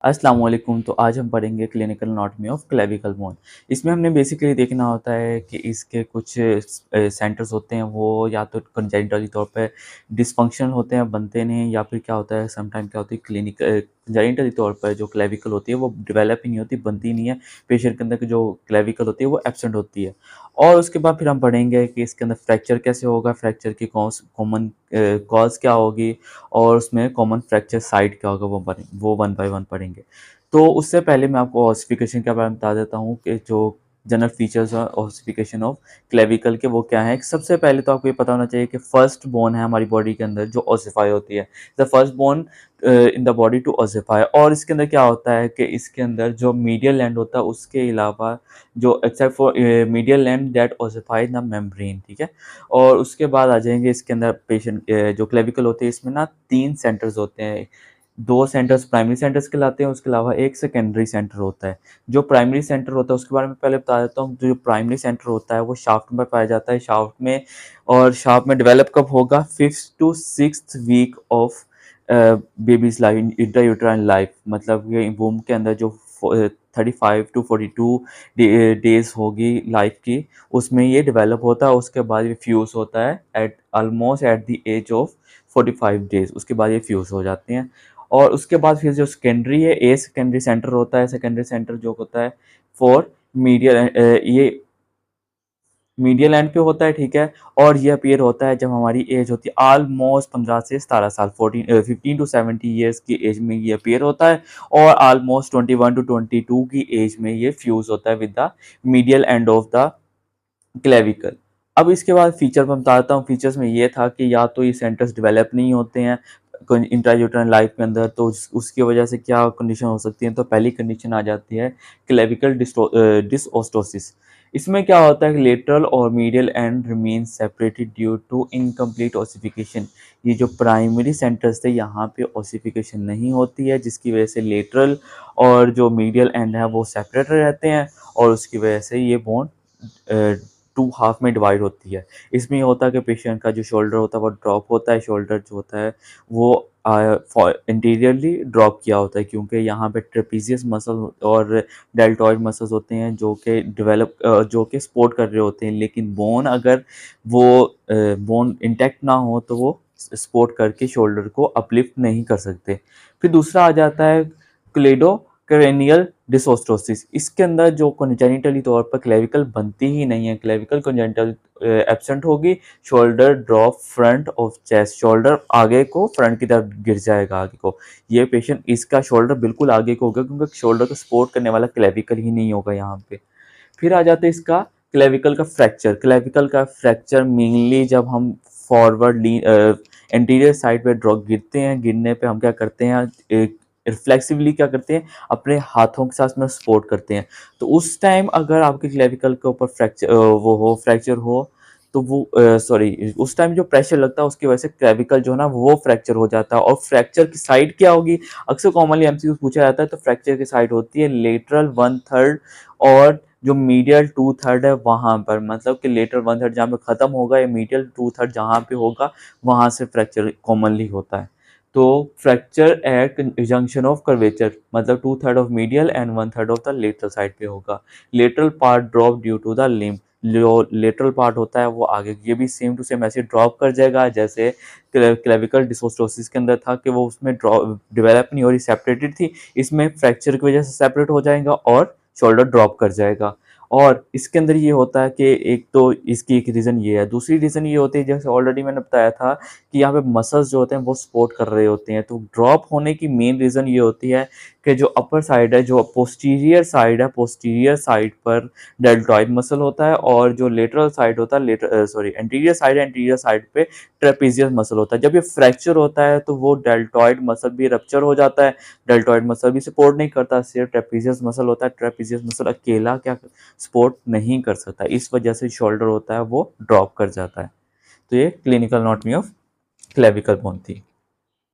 अस्सलाम वालेकुम। तो आज हम पढ़ेंगे clinical anatomy of clavicle bone. इसमें हमने बेसिकली देखना होता है कि इसके कुछ सेंटर्स होते हैं वो या तो कंजेनिटली तौर पे डिसफंक्शनल होते हैं, बनते नहीं, या फिर क्या होता है समटाइम क्या होती है कंजेनिटली तौर पर जो क्लेविकल होती है वो डेवलप ही नहीं होती, बनती नहीं है। पेशेंट के अंदर की जो क्लेविकल होती है वो एब्सेंट होती है। और उसके बाद फिर हम पढ़ेंगे कि इसके अंदर फ्रैक्चर कैसे होगा, फ्रैक्चर की कॉमन कॉज क्या होगी, और उसमें कॉमन फ्रैक्चर साइट क्या होगा वो वन बाय वन पढ़ेंगे। तो उससे पहले मैं आपको ऑसिफिकेशन के बारे में बता देता हूँ कि जो जनरल फीचर्स हैं ऑसिफिकेशन ऑफ क्लेविकल के वो क्या है। सबसे पहले तो आपको ये पता होना चाहिए कि फर्स्ट बोन है हमारी बॉडी के अंदर जो ऑसिफाई होती है, the first bone in the body to ossify. और इसके अंदर क्या होता है कि इसके अंदर जो मीडियल लैंड होता है उसके अलावा जो except for medial land that ossify the membrane, ठीक है। और उसके बाद आ जाएंगे इसके अंदर पेशेंट जो क्लेविकल होते हैं इसमें ना 3 सेंटर्स होते हैं। 2 सेंटर्स प्राइमरी सेंटर्स कहलाते हैं, उसके अलावा एक सेकेंडरी सेंटर होता है। जो प्राइमरी सेंटर होता है उसके बारे में पहले बता देता हूँ। जो प्राइमरी सेंटर होता है वो शाफ्ट में पाया जाता है, शाफ्ट में। और शाफ्ट में डेवलप कब होगा? 5th to 6th week of babies life, intrauterine life, मतलब ये वूम के अंदर जो 35 to 42 डेज होगी लाइफ की, उसमें ये डेवलप होता है। उसके बाद ये फ्यूज़ होता है at almost at the age of 45 days. उसके बाद ये फ्यूज़ हो जाते हैं। और उसके बाद फिर जो सेकेंडरी है, ए सेकेंडरी सेंटर होता है। सेकेंडरी सेंटर जो होता है फॉर मीडियल ये मीडियल एंड पे होता है, ठीक है। और ये अपीयर होता है जब हमारी एज होती है ऑलमोस्ट 15 से 17 साल, 15 to 17 ईयर्स की एज में ये अपीयर होता है। और ऑलमोस्ट 21 to 22 की एज में ये फ्यूज होता है with the medial end of the clavicle. अब इसके बाद फीचर मैं बताता हूँ। फीचर्स में ये था कि या तो ये सेंटर्स डेवलप नहीं होते हैं इंट्रायूटेराइन लाइफ के अंदर, तो उसकी वजह से क्या कंडीशन हो सकती है। तो पहली कंडीशन आ जाती है क्लेविकल डिसऑस्टोसिस। इसमें क्या होता है कि लेटरल और medial end remain separated due to incomplete ossification. ये जो प्राइमरी सेंटर्स थे यहाँ पे ओसिफिकेशन नहीं होती है, जिसकी वजह से लेटरल और जो मीडियल एंड है वो सेपरेट रहते हैं, और उसकी वजह से ये बोन 2 हाफ में डिवाइड होती है। इसमें ये होता है कि पेशेंट का जो शोल्डर होता है वो ड्रॉप होता है। शोल्डर जो होता है वो इंटीरियरली ड्रॉप किया होता है, क्योंकि यहाँ पे ट्रेपीजियस मसल और डेल्टॉइड मसल्स होते हैं जो कि सपोर्ट कर रहे होते हैं। लेकिन बोन अगर वो बोन इंटैक्ट ना हो तो वो सपोर्ट करके शोल्डर को अपलिफ्ट नहीं कर सकते। फिर दूसरा आ जाता है क्लेडो क्रेनियल डिसोस्टोसिस। इसके अंदर जो कंजेनिटली तौर पर क्लेविकल बनती ही नहीं है, क्लेविकल कंजेनिटल एब्सेंट होगी। Shoulder drop front of chest, shoulder आगे को फ्रंट की तरफ गिर जाएगा आगे को। ये पेशेंट इसका शोल्डर बिल्कुल आगे को होगा, क्योंकि शोल्डर को सपोर्ट करने वाला क्लेविकल ही नहीं होगा यहाँ पे। फिर आ जाता है इसका क्लेविकल का फ्रैक्चर। क्लेविकल का फ्रैक्चर मेनली जब हम फॉरवर्ड एंटीरियर साइड पे ड्रॉप गिरते हैं, गिरने पे हम क्या करते हैं, एक रिफ्लेक्सिवली क्या करते हैं, अपने हाथों के साथ में सपोर्ट करते हैं। तो उस टाइम अगर आपके क्लेविकल के ऊपर फ्रैक्चर हो, तो वो सॉरी उस टाइम जो प्रेशर लगता है उसकी वजह से क्लेविकल जो है ना वो फ्रैक्चर हो जाता है। और फ्रैक्चर की साइड क्या होगी? अक्सर कॉमनली एमसीक्यू पूछा जाता है। तो फ्रैक्चर की साइड होती है लेटरल 1/3, और जो मीडियल 2/3 है वहां पर, मतलब कि लेटरल 1/3 जहाँ पे खत्म होगा या मीडियल 2/3 जहाँ पे होगा वहां से फ्रैक्चर कॉमनली होता है। तो fracture at junction of curvature, मतलब 2/3 of medial end 1/3 of the lateral side पे होगा। Lateral part drop due to the limb, जो लेटरल पार्ट होता है वो आगे, ये भी सेम टू सेम ऐसे ड्रॉप कर जाएगा जैसे क्लेविकल डिसोस्टोसिस के अंदर था कि वो उसमें ड्रॉप डेवलप नहीं हो रही, सेपरेटेड थी। इसमें फ्रैक्चर की वजह से सेपरेट हो जाएगा और शोल्डर ड्रॉप कर जाएगा। और इसके अंदर ये होता है कि एक तो इसकी एक रीज़न ये है, दूसरी रीज़न ये होती है जैसे ऑलरेडी मैंने बताया था कि यहाँ पे मसल्स जो होते हैं वो सपोर्ट कर रहे होते हैं। तो ड्रॉप होने की मेन रीज़न ये होती है कि जो अपर साइड है, जो पोस्टीरियर साइड है, पोस्टीरियर साइड पर डेल्टॉइड मसल होता है, और जो लेटरल साइड होता है, एंटीरियर साइड है, एंटीरियर साइड पे ट्रेपीजियस मसल होता है। जब ये फ्रैक्चर होता है तो वो डेल्टॉइड मसल भी रप्चर हो जाता है। डेल्टॉइड मसल भी सपोर्ट नहीं करता, सिर्फ ट्रेपीजियस मसल होता है। ट्रेपीजियस मसल अकेला क्या सपोर्ट नहीं कर सकता, इस वजह से शोल्डर होता है वो ड्रॉप कर जाता है। तो ये clinical anatomy of clavicle bone थी।